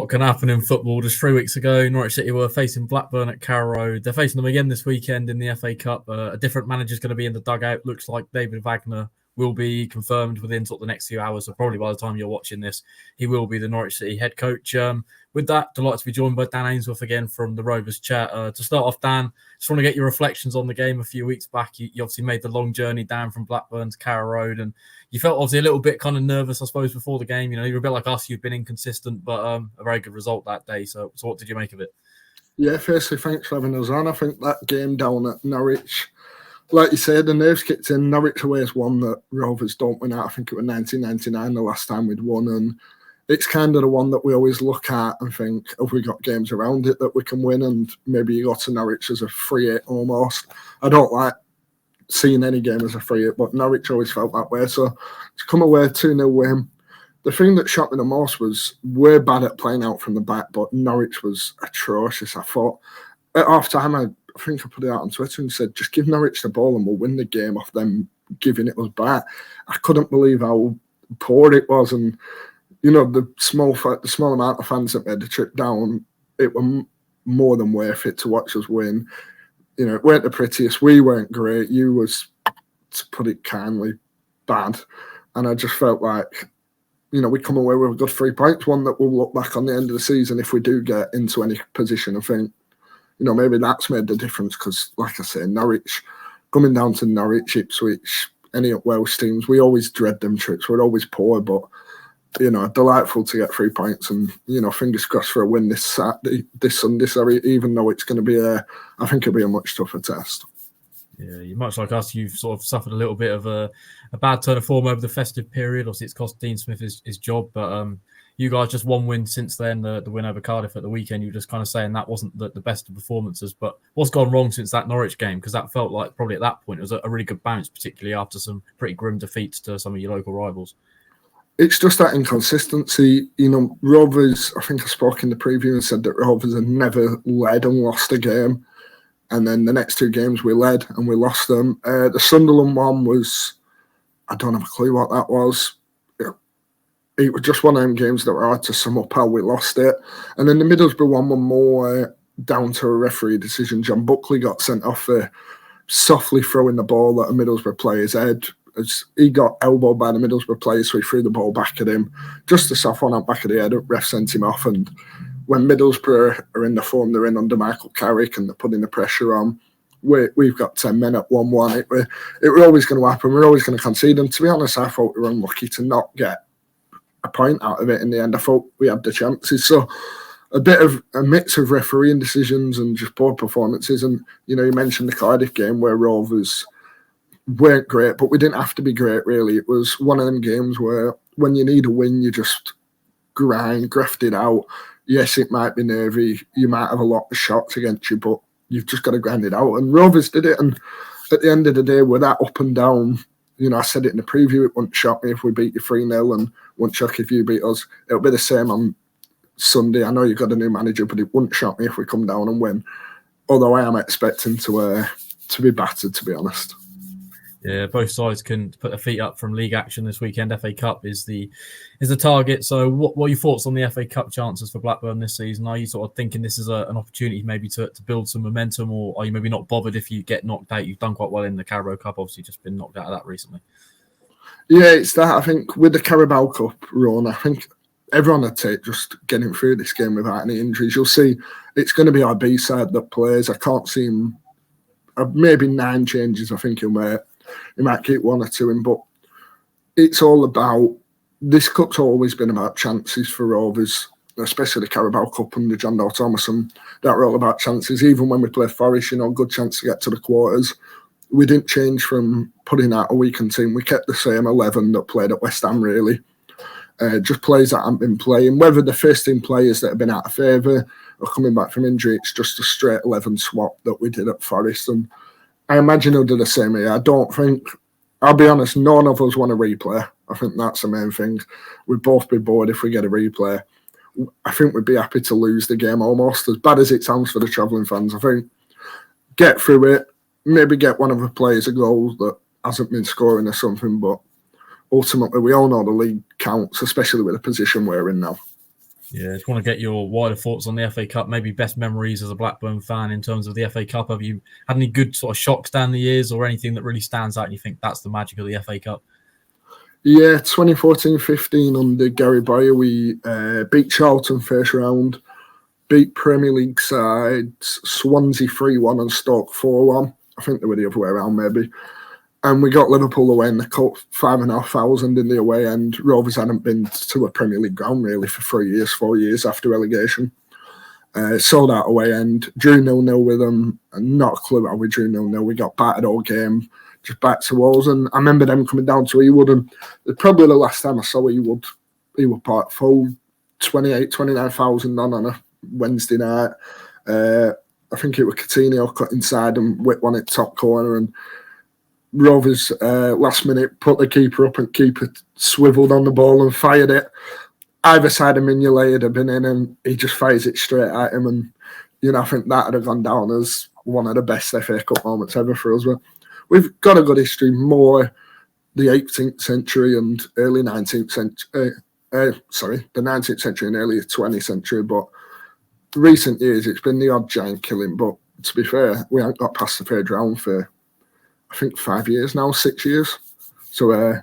lot can happen in football. Just 3 weeks ago, Norwich City were facing Blackburn at Carrow Road. They're facing them again this weekend in the FA Cup. A different manager's going to be in the dugout. Looks like David Wagner will be confirmed within sort of the next few hours. So probably by the time you're watching this, he will be the Norwich City head coach. With that, delighted to be joined by Dan Ainsworth again from the Rovers Chat. To start off, Dan, just want to get your reflections on the game a few weeks back. You obviously made the long journey down from Blackburn to Carrow Road, and you felt obviously a little bit kind of nervous, I suppose, before the game. You know, you were a bit like us. You'd been inconsistent, but a very good result that day. So what did you make of it? Yeah, firstly, thanks for having us on. I think that game down at Norwich, like you said, the nerves kicked in. Norwich away is one that Rovers don't win at. I think it was 1999 the last time we'd won, and it's kind of the one that we always look at and think, have we got games around it that we can win? And maybe you go to Norwich as a 3-8 almost. I don't like seeing any game as a 3-8, but Norwich always felt that way. So to come away 2-0 win, the thing that shocked me the most was we're bad at playing out from the back, but Norwich was atrocious. I thought at half time, I think I put it out on Twitter and said, just give Norwich the ball and we'll win the game off them giving it us back. I couldn't believe how poor it was. And you know, the small amount of fans that made the trip down, it was more than worth it to watch us win. You know, it weren't the prettiest. We weren't great. You was, to put it kindly, bad. And I just felt like, you know, we come away with a good 3 points, one that we'll look back on the end of the season if we do get into any position and think, you know, maybe that's made the difference because, like I say, Norwich, coming down to Norwich, Ipswich, any Welsh teams, we always dread them trips. We're always poor, but you know, delightful to get 3 points and, you know, fingers crossed for a win this Sunday, even though it's going to be I think it'll be a much tougher test. Yeah, you're much like us. You've sort of suffered a little bit of a bad turn of form over the festive period. Obviously, it's cost Dean Smith his job, but you guys just one win since then, the win over Cardiff at the weekend. You were just kind of saying that wasn't the best of performances, but what's gone wrong since that Norwich game? Because that felt like probably at that point it was a really good bounce, particularly after some pretty grim defeats to some of your local rivals. It's just that inconsistency. You know, Rovers, I think I spoke in the preview and said that Rovers had never led and lost a game. And then the next 2 games we led and we lost them. The Sunderland one was, I don't have a clue what that was. It was just one of them games that were hard to sum up how we lost it. And then the Middlesbrough one were more down to a referee decision. John Buckley got sent off for softly throwing the ball at a Middlesbrough player's head. As he got elbowed by the Middlesbrough player, so he threw the ball back at him. Just a soft one out back of the head, ref sent him off. And when Middlesbrough are in the form they're in under Michael Carrick and they're putting the pressure on, we've got 10 men at 1-1. It were always going to happen. We're always going to concede. And to be honest, I thought we were unlucky to not get a point out of it in the end. I thought we had the chances. So a bit of a mix of refereeing decisions and just poor performances. And, you know, you mentioned the Cardiff game where Rovers weren't great, but we didn't have to be great, really. It was one of them games where when you need a win, you just graft it out. Yes, it might be nervy. You might have a lot of shots against you, but you've just got to grind it out. And Rovers did it. And at the end of the day, we're that up and down. You know, I said it in the preview, it wouldn't shock me if we beat you 3-0 and wouldn't shock if you beat us. It'll be the same on Sunday. I know you've got a new manager, but it wouldn't shock me if we come down and win. Although I am expecting to be battered, to be honest. Yeah, both sides can put their feet up from league action this weekend. FA Cup is the target. So what are your thoughts on the FA Cup chances for Blackburn this season? Are you sort of thinking this is an opportunity maybe to build some momentum, or are you maybe not bothered if you get knocked out? You've done quite well in the Carabao Cup, obviously just been knocked out of that recently. Yeah, it's that. I think with the Carabao Cup run, I think everyone would take just getting through this game without any injuries. You'll see it's going to be our B side that plays. I can't see him, maybe 9 changes I think he'll make. He might keep 1 or 2 in, but it's all about, this cup's always been about chances for Rovers, especially the Carabao Cup under John Doe Thomas, and that were all about chances. Even when we played Forest, you know, good chance to get to the quarters. We didn't change from putting out a weakened team. We kept the same 11 that played at West Ham, really. Just players that haven't been playing. Whether the first team players that have been out of favour or coming back from injury, it's just a straight 11 swap that we did at Forest. And I imagine he'll do the same here. I don't think, I'll be honest, none of us want a replay. I think that's the main thing. We'd both be bored if we get a replay. I think we'd be happy to lose the game almost, as bad as it sounds for the travelling fans. I think get through it, maybe get one of the players a goal that hasn't been scoring or something, but ultimately we all know the league counts, especially with the position we're in now. Yeah, just want to get your wider thoughts on the FA Cup, maybe best memories as a Blackburn fan in terms of the FA Cup. Have you had any good sort of shocks down the years or anything that really stands out and you think that's the magic of the FA Cup? Yeah, 2014-15 under Gary Boyer, we beat Charlton first round, beat Premier League sides, Swansea 3-1 and Stoke 4-1. I think they were the other way around maybe. And we got Liverpool away in the cup, 5,500 in the away end. Rovers hadn't been to a Premier League ground really for 4 years after relegation. Sold out away end, drew 0-0 with them, and not a clue how we drew 0-0. We got battered all game, just back to walls. And I remember them coming down to Ewood, and probably the last time I saw Ewood Park full, 29,000 on a Wednesday night. I think it was Coutinho cut inside and whipped one at top corner, and Rovers last minute put the keeper up and keeper swiveled on the ball and fired it. Either side of Mignolet had been in and he just fires it straight at him, and I think that would have gone down as one of the best FA Cup moments ever for us. But we've got a good history, more the 18th century and early 19th century. The 19th century and early 20th century, but recent years it's been the odd giant killing. But to be fair, we haven't got past the third round for I think 5 years now, 6 years. So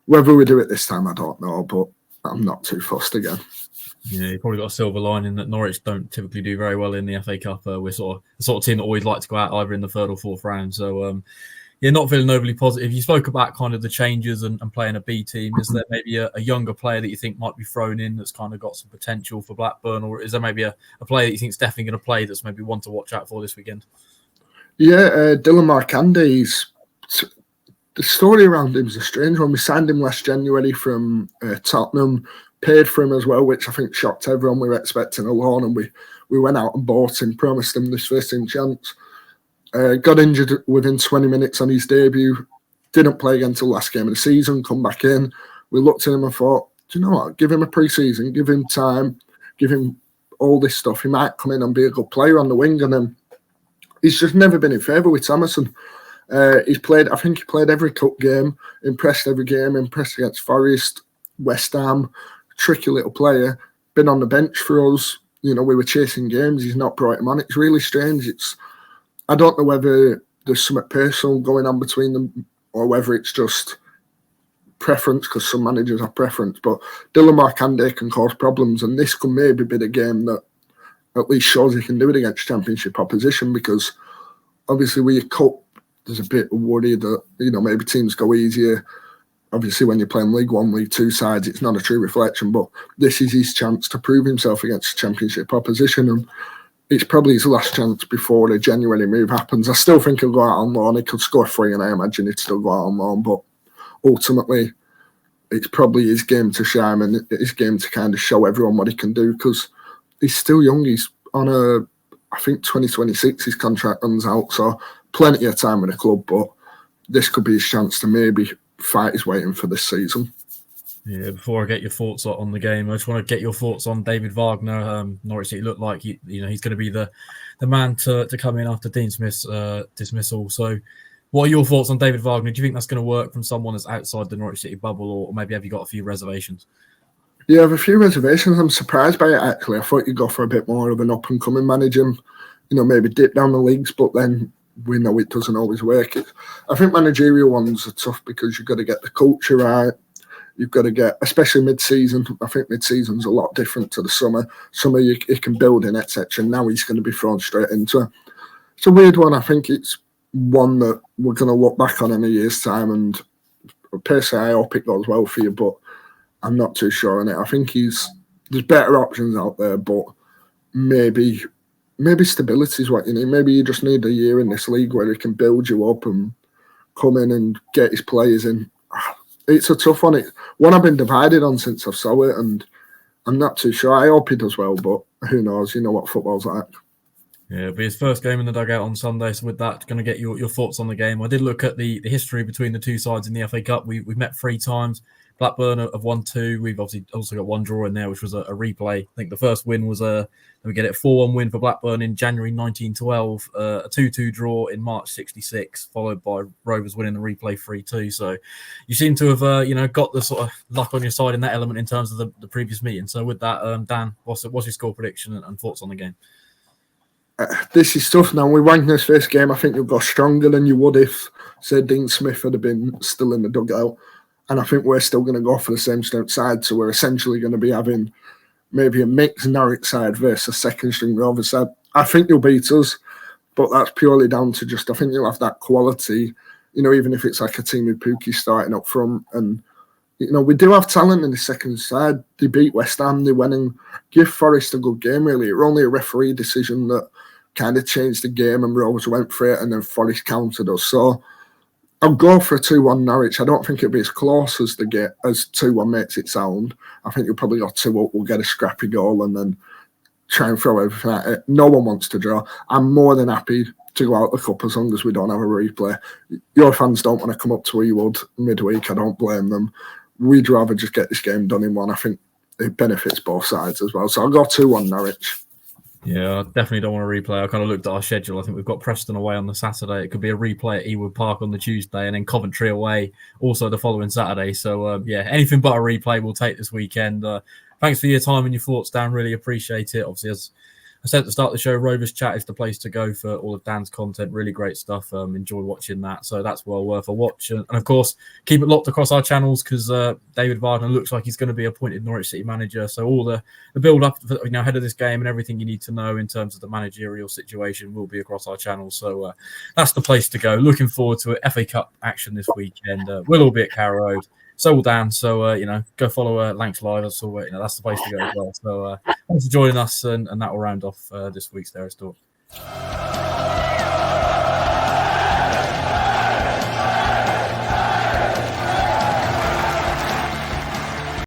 whether we do it this time, I don't know, but I'm not too fussed again. Yeah, you probably got a silver lining that Norwich don't typically do very well in the FA Cup. We're sort of the sort of team that always like to go out either in the third or fourth round. So, not feeling overly positive. You spoke about kind of the changes and playing a B team. Is there maybe a younger player that you think might be thrown in that's kind of got some potential for Blackburn? Or is there maybe a player that you think is definitely going to play that's maybe one to watch out for this weekend? Yeah, Dylan Markandey. The story around him is a strange one. We signed him last January from Tottenham, paid for him as well, which I think shocked everyone. We were expecting a loan, and we went out and bought him, promised him this first team chance. Got injured within 20 minutes on his debut, didn't play again until last game of the season, come back in. We looked at him and thought, do you know what, give him a pre-season, give him time, give him all this stuff. He might come in and be a good player on the wing, and then he's just never been in favour with Thomason. I think he played every cup game, impressed every game, impressed against Forest, West Ham, tricky little player, been on the bench for us. We were chasing games, he's not brought him on. It's really strange. I don't know whether there's something personal going on between them or whether it's just preference, because some managers have preference, but Dylan Markandey can cause problems, and this could maybe be the game that at least shows he can do it against championship opposition, because obviously with your cup, there's a bit of worry that, maybe teams go easier. Obviously, when you're playing League One, League Two sides, it's not a true reflection, but this is his chance to prove himself against championship opposition, and it's probably his last chance before the January move happens. I still think he'll go out on loan. He could score 3, and I imagine he'd still go out on loan, but ultimately, it's probably his game to shine and his game to kind of show everyone what he can do, because he's still young. He's on I think 2026 his contract runs out, so plenty of time with the club, but this could be his chance to maybe fight his way in for this season. Yeah, before I get your thoughts on the game, I just want to get your thoughts on David Wagner. Norwich City looked like he's going to be the man to come in after Dean Smith's dismissal. So what are your thoughts on David Wagner? Do you think that's going to work from someone that's outside the Norwich City bubble, or maybe have you got a few reservations? Yeah, I have a few reservations. I'm surprised by it, actually. I thought you'd go for a bit more of an up-and-coming manager, maybe dip down the leagues, but then we know it doesn't always work. I think managerial ones are tough because you've got to get the culture right. You've got to get, especially mid-season. I think mid-season's a lot different to the summer. Summer you can build in, etc. Now he's going to be thrown straight into it. It's a weird one. I think it's one that we're going to look back on in a year's time. And personally, I hope it goes well for you, but I'm not too sure on it. I think there's better options out there, but maybe stability is what you need. Maybe you just need a year in this league where he can build you up and come in and get his players in. It's a tough one. One I've been divided on since I saw it, and I'm not too sure. I hope he does well, but who knows? You know what football's like. Yeah, it'll be his first game in the dugout on Sunday. So with that, going to get your thoughts on the game. I did look at the history between the two sides in the FA Cup. We've met 3 times. Blackburn have won 2. We've obviously also got 1 draw in there, which was a replay. I think the first win was a 4-1 win for Blackburn in January 1912, a 2-2 draw in March 66, followed by Rovers winning the replay 3-2. So you seem to have got the sort of luck on your side in that element in terms of the previous meeting. So with that, Dan, what's your score prediction and thoughts on the game? This is tough now. With Wagner's first game, I think you'll go stronger than you would if, say, Dean Smith had been still in the dugout. And I think we're still going to go for the same strength side. So we're essentially going to be having maybe a mixed Norwich side versus a second-string Rovers side. I think you'll beat us, but that's purely down to just, I think you'll have that quality, even if it's like a team with Pookie starting up front. And, we do have talent in the second side. They beat West Ham. They went and give Forest a good game, really. It was only a referee decision that kind of changed the game and Rovers went for it and then Forest countered us. So I'll go for a 2-1 Norwich. I don't think it'll be as close as 2-1 makes it sound. I think you'll probably go 2-up. We'll get a scrappy goal and then try and throw everything at it. No one wants to draw. I'm more than happy to go out the cup as long as we don't have a replay. Your fans don't want to come up to Ewood midweek. I don't blame them. We'd rather just get this game done in one. I think it benefits both sides as well. So I'll go 2-1 Norwich. Yeah, I definitely don't want to replay. I kind of looked at our schedule. I think we've got Preston away on the Saturday. It could be a replay at Ewood Park on the Tuesday and then Coventry away also the following Saturday. So, anything but a replay we'll take this weekend. Thanks for your time and your thoughts, Dan. Really appreciate it. Obviously, as I said at the start of the show, Rovers Chat is the place to go for all of Dan's content. Really great stuff. Enjoy watching that. So that's well worth a watch. And of course, keep it locked across our channels because David Wagner looks like he's going to be appointed Norwich City manager. So all the build-up ahead of this game and everything you need to know in terms of the managerial situation will be across our channels. So that's the place to go. Looking forward to FA Cup action this weekend. We'll all be at Carrow Road. So will Dan. So, go follow Lanks Live. That's the place to go as well. So thanks for joining us, and that will round off this week's Terrace Talk.